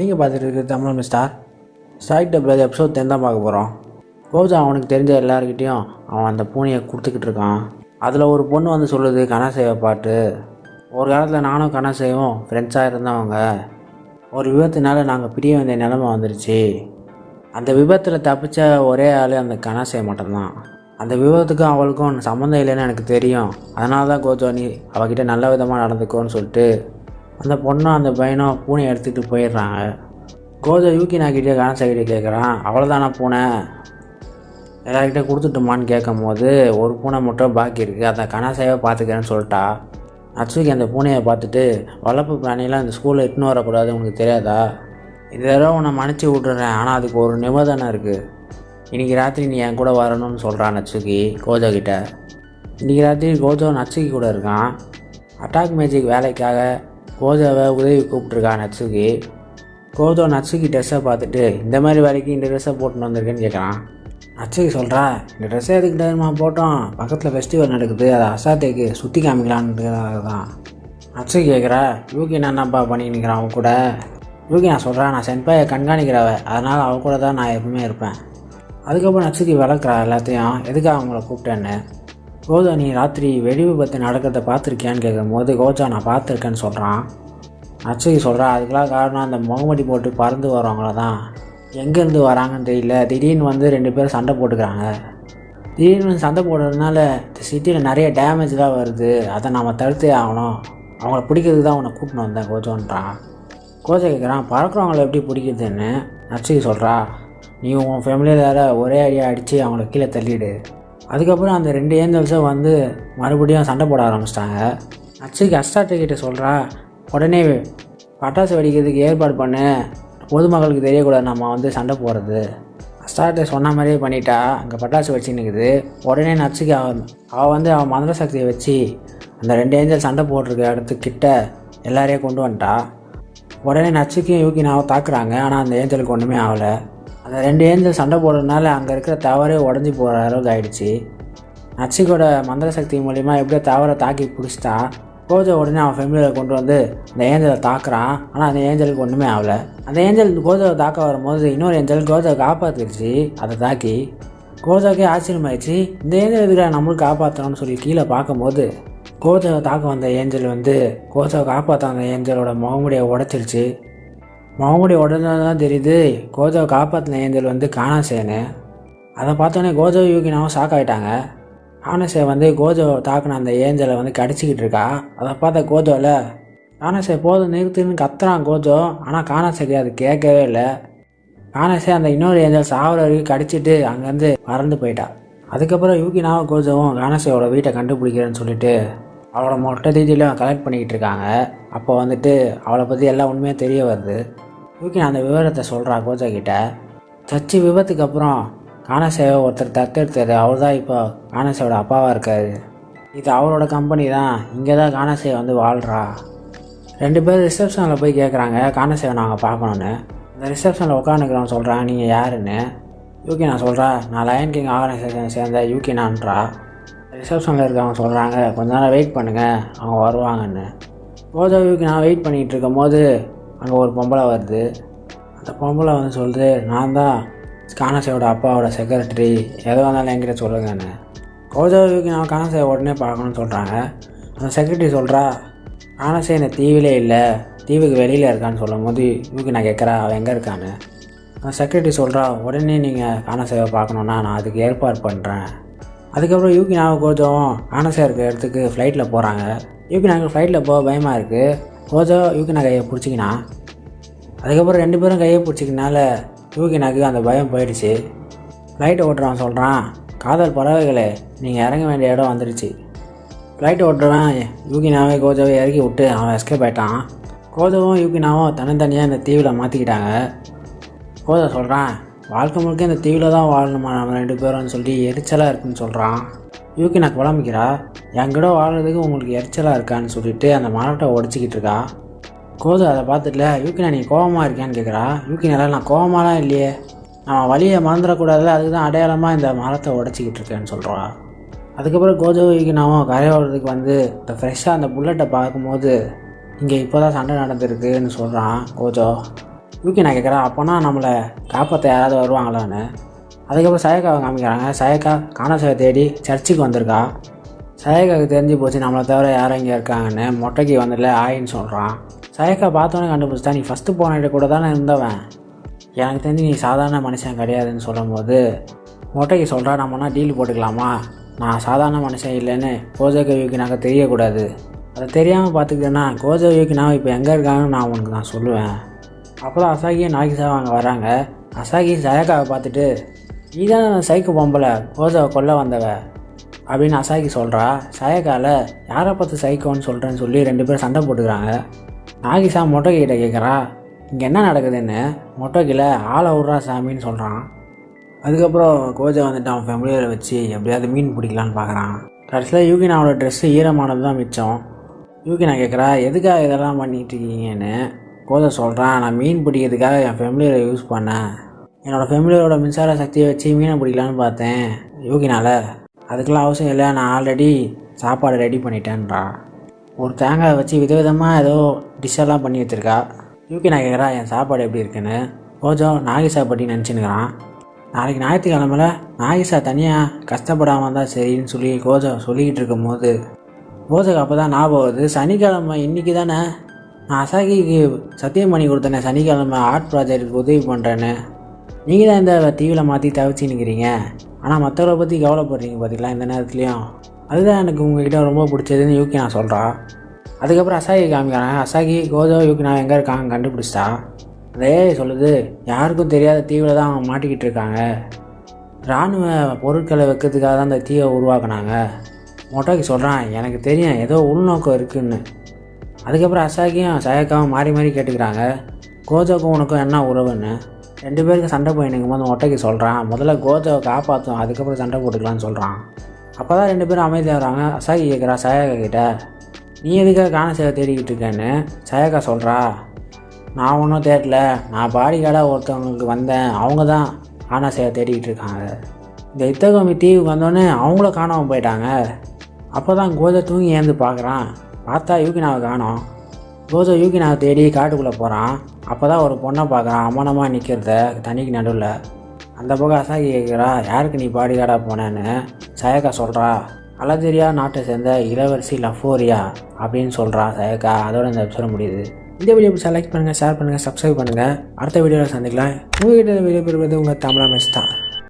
நீங்கள் பார்த்துட்டு இருக்கிறது தமிழ் மிஸ்டார் ஸ்டார்ட் டபிள் எபிசோட் 10 தான் பார்க்க போகிறோம். கோஜா அவனுக்கு தெரிஞ்ச எல்லாருக்கிட்டையும் அவன் அந்த பூனையை கொடுத்துக்கிட்டு இருக்கான். அதில் ஒரு பொண்ணு வந்து சொல்லுது கனசேவை பாட்டு. ஒரு காலத்தில் நானும் கனசேவும் ஃப்ரெண்ட்ஸாக இருந்தவங்க. ஒரு விபத்துனால நாங்கள் பிரிய வேண்டிய நிலைமை வந்துருச்சு. அந்த விபத்தில் தப்பிச்ச ஒரே ஆள் அந்த கனசே மட்டும்தான். அந்த விபத்துக்கும் அவளுக்கும் சம்மந்தம் இல்லைன்னு எனக்கு தெரியும். அதனால தான் கோஜோ நீ அவகிட்ட நல்ல விதமாக நடந்துக்கோன்னு சொல்லிட்டு அந்த பொண்ணும் அந்த பையனும் பூனையை எடுத்துகிட்டு போயிடுறாங்க. கோஜோ யூகி நாக்கிட்டே கனசேகிட்டே கேட்குறான், அவ்வளோதானா பூனை எல்லாருக்கிட்டே கொடுத்துட்டுமான்னு கேட்கும் போது ஒரு பூனை மட்டும் பாக்கி இருக்குது, அந்த கனசேவை பார்த்துக்கிறேன்னு சொல்லிட்டா. நட்சுகி அந்த பூனையை பார்த்துட்டு, வளர்ப்பு பிராணியெலாம் இந்த ஸ்கூலில் இட்டுன்னு வரக்கூடாது, உனக்கு தெரியாதா? இந்த தடவை உன்னை மன்னிச்சு விட்டுறேன், ஆனால் அதுக்கு ஒரு நிபந்தனை இருக்குது. இன்றைக்கி ராத்திரி நீ என் கூட வரணும்னு சொல்கிறான் நட்சுகி கோஜோ கிட்ட. இன்றைக்கி ராத்திரி கோஜோ நட்சுகி கூட இருக்கான். அட்டாக் மேஜிக் வேலைக்காக கோஜோவை உதவி கூப்பிட்ருக்கான் நட்சுகி. கோஜோ நட்சுகி ட்ரெஸ்ஸை பார்த்துட்டு, இந்த மாதிரி வேலைக்கு இந்த ட்ரெஸ்ஸை போட்டுன்னு வந்திருக்கேன்னு கேட்குறான். நட்சுகி சொல்கிறா, இந்த ட்ரெஸ்ஸை எதுக்கு டைமா போட்டோம், பக்கத்தில் ஃபெஸ்டிவல் நடக்குது, அதை அசாத்தேக்கு சுற்றி காமிக்கலான்றதுக்காக தான். நட்சுகி கேட்குறா, யூகி நான் என்னப்பா பண்ணி நிற்கிறான் அவன் கூட? யூகி நான் சொல்கிறேன், நான் சென்பாயை கண்காணிக்கிறவ, அதனால் அவன் கூட தான் நான் எப்பவுமே இருப்பேன். அதுக்கப்புறம் நட்சுகி விளக்குறா எல்லாத்தையும், எதுக்காக அவங்கள கூப்பிட்டேன்னு. கோஜோ நீ ராத்திரி வெடி விபத்து நடக்கிறத பார்த்துருக்கியான்னு கேட்கும் போது கோஜோ நான் பார்த்துருக்கேன்னு சொல்கிறான். நட்சுகி சொல்கிறா, அதுக்கெல்லாம் காரணம் அந்த முகமடி போட்டு பறந்து வரவங்கள தான். எங்கேருந்து வராங்கன்னு தெரியல, திடீர்னு வந்து 2 பேரும் சண்டை போட்டுக்கிறாங்க. திடீர்னு சண்டை போடுறதுனால இந்த சிட்டியில் நிறைய டேமேஜ்லாம் வருது, அதை நாம் தடுத்தே ஆகணும், அவங்கள பிடிக்கிறதுக்கு தான் உன்னை கூப்பிட்டு வந்தேன் கோஜோன்றான். கோஜோ கேட்குறான், பறக்கிறவங்கள எப்படி பிடிக்குதுன்னு. நட்சுகி சொல்கிறா, நீ உன் ஃபேமிலியில் வேறு ஒரே அடியாக அடித்து அவங்கள கீழே தள்ளிடு. அதுக்கப்புறம் அந்த 2 ஏஞ்சல்ஸும் வந்து மறுபடியும் சண்டை போட ஆரம்பிச்சிட்டாங்க. நட்சுகி அஸ்டார்கிட்ட சொல்கிறா, உடனே பட்டாசு வெடிக்கிறதுக்கு ஏற்பாடு பண்ணு, பொதுமக்களுக்கு தெரியக்கூடாது நம்ம வந்து சண்டை போடுறது. அஸ்டார்ட்டை சொன்ன மாதிரியே பண்ணிட்டா. அங்கே பட்டாசு வச்சு நிற்குது. உடனே நட்சுகி அவள் வந்து அவன் மந்திர சக்தியை வச்சு அந்த 2 ஏஞ்சல் சண்டை போட்டிருக்க இடத்துக்கிட்ட எல்லாரையும் கொண்டு வந்துட்டா. உடனே நட்சுகியும் யூகினாவும் தாக்குறாங்க. ஆனால் அந்த ஏஞ்சலுக்கு ஒன்றுமே ஆகலை. அந்த 2 ஏஞ்சல் சண்டை போடுறதுனால அங்கே இருக்கிற டவரே உடஞ்சி போகிற அளவுக்கு ஆகிடுச்சு. நட்சுகியோட மந்திர சக்தி மூலிமா எப்படியோ டவரை தாக்கி பிடிச்சிட்டா. கோஜோ உடனே அவன் ஃபேமிலியில் கொண்டு வந்து அந்த ஏஞ்சலை தாக்குறான். ஆனால் அந்த ஏஞ்சலுக்கு ஒன்றுமே ஆகலை. அந்த ஏஞ்சல் கோஜோவை தாக்க வரும்போது இன்னொரு ஏஞ்சல் கோஜோவை காப்பாற்றிடுச்சு. அதை தாக்கி கோஜோக்கே ஆச்சரியமாயிடுச்சு, இந்த ஏஞ்சல் எதுக்காக நம்மளுக்கு காப்பாற்றணும்னு சொல்லி கீழே பார்க்கும்போது கோஜோவை தாக்க வந்த ஏஞ்சல் வந்து கோஜோவை காப்பாற்ற அந்த ஏஞ்சலோட முகமுடியை உடைச்சிருச்சு. முகமுடி உடனதான் தெரியுது கோஜோவை காப்பாற்றின ஏஞ்சல் வந்து கானசேன்னு. அதை பார்த்தோன்னே கோஜோ யூகினாவும் ஷாக் ஆகிட்டாங்க. கானசே வந்து கோஜோவை தாக்குன அந்த ஏஞ்சலை வந்து கடிச்சிக்கிட்டு இருக்கா. அதை பார்த்த கோஜோவில் கானசே போதும் நிறுத்துன்னு கத்துறான் கோஜோ. ஆனால் கானசேக்கு அது கேட்கவே இல்லை. கானசே அந்த இன்னொரு ஏஞ்சல் சாவர வரைக்கும் கடிச்சிட்டு அங்கேருந்து பறந்து போயிட்டா. அதுக்கப்புறம் யூகினாவும் கோஜோவும் கானசேவோட வீட்டை கண்டுபிடிக்கிறேன்னு சொல்லிட்டு அவளோட மொட்டை டீட்டெயிலும் கலெக்ட் பண்ணிக்கிட்டு இருக்காங்க. அப்போ வந்துட்டு அவளை பற்றி எல்லாம் உண்மையாக தெரிய வருது. யூகினா அந்த விவரத்தை சொல்கிறா கோஜோ கிட்ட. சர்ச்சு விபத்துக்கு அப்புறம் கானசேவை ஒருத்தர் தத்தெடுத்தார். அவர் தான் இப்போ கானசேவோட அப்பாவாக இருக்கார். இது அவரோட கம்பெனி தான். இங்கே தான் கானசே வந்து வாழ்கிறா. 2 பேர் ரிசப்ஷனில் போய் கேட்குறாங்க கானசேவை நாங்கள் பார்க்கணுன்னு. அந்த ரிசப்ஷனில் உட்காந்துக்கிறோன்னு சொல்கிறான், நீங்கள் யாருன்னு. யூகினா சொல்கிறா, நான் லயன் கிங் ஆர்கனைசேஷன் சேர்ந்த யூகினான்றா. ரிசப்ஷனில் இருக்கவங்க சொல்கிறாங்க, கொஞ்ச நேரம் வெயிட் பண்ணுங்கள், அவங்க வருவாங்கன்னு. கோஜோ யூகினா வெயிட் பண்ணிகிட்டு இருக்கும் போது அங்கே ஒரு பொம்பளை வருது. அந்த பொம்பளை வந்து சொல்லுது, நான் தான் கானசேவோட அப்பாவோட செக்ரட்டரி, எதோ வந்தாலும் என்கிட்ட சொல்லுங்கன்னு. கோஜோ யூகினா கானசே உடனே பார்க்கணுன்னு சொல்கிறாங்க. அந்த செக்ரட்டரி சொல்கிறா, கானசே இந்த தீவிலே இல்லை, தீவுக்கு வெளியில் இருக்கான்னு சொல்லும் போது யூகினா கேட்குறா அவன் எங்கே இருக்கான்னு. அந்த செக்ரட்டரி சொல்கிறா, உடனே நீங்கள் கானசேவை பார்க்கணுன்னா நான் அதுக்கு ஏற்பாடு பண்ணுறேன். அதுக்கப்புறம் யூகினாவும் கோஜோவும் கானசே இருக்க இடத்துக்கு ஃப்ளைட்டில் போகிறாங்க. யூகினாவுக்கு ஃப்ளைட்டில் போக பயமாக இருக்குது. கோஜோ யூகினா கையை பிடிச்சிக்கினா. அதுக்கப்புறம் 2 பேரும் கையை பிடிச்சிக்கினால யூகினாக்கு அந்த பயம் போயிடுச்சு. ஃப்ளைட்டை ஓட்டுறவன் சொல்கிறான், காதல் பறவைகளே நீங்கள் இறங்க வேண்டிய இடம் வந்துடுச்சு. ஃப்ளைட்டை ஓட்டுறவன் யூகினாவே கோஜோவை இறக்கி விட்டு அவன் எஸ்கேப் ஆகிட்டான். கோஜோவும் யூகினாவும் தனித்தனியாக இந்த தீவில் மாற்றிக்கிட்டாங்க. கோஜோ சொல்கிறான், வாழ்க்கை முழுக்க இந்த தீவில் தான் வாழணுமா நம்ம 2 பேரும்னு சொல்லி எரிச்சலாக இருக்குன்னு சொல்கிறான். யூகினா குழம்பிக்கிறா, என்கிட்ட வாழ்கிறதுக்கு உங்களுக்கு எரிச்சலாக இருக்கான்னு சொல்லிட்டு அந்த மரத்தை உடச்சிக்கிட்டு இருக்கா. கோஜோ அதை பார்த்துட்டுல, யூகினா நீ கோவமாக இருக்கியான்னு கேட்குறா. யூகினால நான் கோவமாலாம் இல்லையே, நம்ம வழியை மறந்துடக்கூடாதுல, அதுக்கு தான் அடையாளமாக இந்த மரத்தை உடச்சிக்கிட்டு இருக்கேன்னு சொல்கிறா. அதுக்கப்புறம் கோஜோ யூகினாவும் கரையோடுறதுக்கு வந்து இந்த ஃப்ரெஷ்ஷாக அந்த புல்லட்டை பார்க்கும்போது இங்கே இப்போ தான் சண்டை நடந்திருக்குன்னு சொல்கிறான் கோஜோ. யூகி நான் கேட்குறா அப்போனா நம்மளை காப்பாற்ற யாராவது வருவாங்களான்னு. அதுக்கப்புறம் சயக்காவை காமிக்கிறாங்க. சயக்கா காணாசேவை தேடி சர்ச்சுக்கு வந்திருக்கா. சயக்காவுக்கு தெரிஞ்சு போச்சு நம்மளை தவிர யாரும் இங்கே இருக்காங்கன்னு. மொட்டைக்கு வந்துடல ஆயின்னு சொல்கிறான். சயக்கா பார்த்தோன்னே கண்டுபிடிச்சா நீ ஃபஸ்ட்டு போன கூட தானே இருந்தவன், எனக்கு தெரிஞ்சு நீ சாதாரண மனுஷன் கிடையாதுன்னு சொல்லும் போது மொட்டைக்கு சொல்கிறா நம்மனா டீல் போட்டுக்கலாமா, நான் சாதாரண மனுஷன் இல்லைன்னு கோஜோக்கு யூகினாக்க தெரியக்கூடாது, அதை தெரியாமல் பார்த்துக்கிட்டேன்னா கோஜோ யூகினா இப்போ எங்கே இருக்காங்கன்னு நான் உனக்கு நான் சொல்லுவேன். அப்போ தான் அசாகியும் நாகிசாவும் அங்கே வராங்க. அசாகி சயக்காவை பார்த்துட்டு நீ தானே சைக்கு பொம்பளை கோஜோவை கொல்ல வந்தவ அப்படின்னு அசாகி சொல்கிறா. சயக்காவில் யாரை பார்த்து சைக்கோன்னு சொல்கிறேன்னு சொல்லி 2 பேரும் சண்டை போட்டுக்கிறாங்க. நாகிசா மொட்டைக்கிட்ட கேட்குறா இங்கே என்ன நடக்குதுன்னு. மொட்டைக்கில் ஆளை விட்றா சாமின்னு சொல்கிறான். அதுக்கப்புறம் கோஜோ வந்துட்டு அவன் ஃபேமிலியில் வச்சு எப்படியாவது மீன் பிடிக்கலான்னு பார்க்குறான். கடைசியில் யூகினாவோட ட்ரெஸ்ஸு ஈரமானது தான் மிச்சம். யூகினா கேட்குறா எதுக்காக இதெல்லாம் பண்ணிகிட்டு இருக்கீங்கன்னு. கோஜோ சொல்கிறான் நான் மீன் பிடிக்கிறதுக்காக என் ஃபேமிலியில் யூஸ் பண்ணேன், என்னோடய ஃபேமிலியோட மின்சார சக்தியை வச்சு மீனை பிடிக்கலான்னு பார்த்தேன். யூகினால அதுக்கெல்லாம் அவசியம் இல்லை, நான் ஆல்ரெடி சாப்பாடு ரெடி பண்ணிட்டேன்றா. ஒரு தேங்காய் வச்சு விதவிதமாக ஏதோ டிஷ்ஷெல்லாம் பண்ணி வச்சுருக்கா. யூகினா கேட்குறா என் சாப்பாடு எப்படி இருக்குன்னு. கோஜோ நாகிசா பற்றி நினச்சின்னுக்கிறான். நாளைக்கு ஞாயிற்றுக்கிழமையில் நாகிசா தனியாக கஷ்டப்படாமல் இருந்தால் சரின்னு சொல்லி கோஜோ சொல்லிக்கிட்டு இருக்கும் போது கோஜோக்கு அப்போ தான் ஞாபகம் வருது, சனிக்கிழமை இன்றைக்கி தானே நான் அசாகிக்கு சத்தியம் பண்ணி கொடுத்தேனே சனிக்கிழமை ஆர்ட் ப்ராஜெக்ட்டுக்கு உதவி பண்ணுறேன்னு, நீங்கள் தான் இந்த டிவியில் மாற்றி தவிச்சு நிற்கிறீங்க, ஆனால் மற்றவரை பற்றி கவலைப்படுறீங்க பார்த்தீங்களா இந்த நேரத்துலையும், அதுதான் எனக்கு உங்கள்கிட்ட ரொம்ப பிடிச்சதுன்னு யூகி நான் சொல்கிறான். அதுக்கப்புறம் அசாகி காமிக்கிறாங்க. அசாகி கோஜோ யூகி நான் எங்கே இருக்காங்க கண்டுபிடிச்சிட்டா. அதே சொல்லுது யாருக்கும் தெரியாத தீவில் தான் அவங்க மாட்டிக்கிட்டு இருக்காங்க, இராணுவ பொருட்களை வைக்கிறதுக்காக தான் அந்த தீவை உருவாக்குனாங்க. மொட்டைக்கு சொல்கிறான் எனக்கு தெரியும் ஏதோ உள்நோக்கம் இருக்குன்னு. அதுக்கப்புறம் அசாகியும் சயக்காவும் மாறி மாறி கேட்டுக்கிறாங்க கோஜோக்கும் உனக்கும் என்ன உறவுன்னு. 2 பேருக்கு சண்டை போயினுக்கும் போது மொட்டைக்கு சொல்கிறான் முதல்ல கோஜோவை காப்பாற்றும் அதுக்கப்புறம் சண்டை போட்டுக்கலான்னு சொல்கிறான். அப்போ தான் 2 பேரும் அமைதியாகிறாங்க. அசாகி கேட்குறா சயக்கா கிட்ட நீ எதுக்காக காணாசேவை தேடிக்கிட்டு இருக்கேன்னு. சயக்கா சொல்கிறா நான் ஒன்றும் தேடல, நான் பாடி கார்டாக ஒருத்தவங்களுக்கு வந்தேன், அவங்க தான் காணாசேவை தேடிக்கிட்டு இருக்காங்க. இந்த இத்தகோமி தீவுக்கு வந்தோடனே அவங்கள காணாமல் போயிட்டாங்க. அப்போ தான் கோஜோ தூங்கி ஏந்து பார்க்குறான். பார்த்தா யூகினாவை காணோம். கோஜோ யூகினாவை தேடி காட்டுக்குள்ளே போகிறான். அப்போ தான் ஒரு பொண்ணை பார்க்குறான் அமனமாக நிற்கிறத தண்ணிக்கு நடுவில். அந்த பக்கம் அசாகி கேட்குறா யாருக்கு நீ பாடி கார்டாக போனேன்னு. சயக்கா சொல்கிறா அலஜரியா நாட்டை சேர்ந்த இளவரசி லஃபோரியா அப்படின்னு சொல்கிறா சயக்கா. அதோட இந்த எபிசோட முடியுது. இந்த வீடியோ பிடிச்சா லைக் பண்ணுங்கள், ஷேர் பண்ணுங்கள், சப்ஸ்கிரைப் பண்ணுங்கள். அடுத்த வீடியோவில் சந்திக்கலாம். உங்கள்கிட்ட வீடியோ பெறுவது உங்கள் தமிழா மெஸ்டா.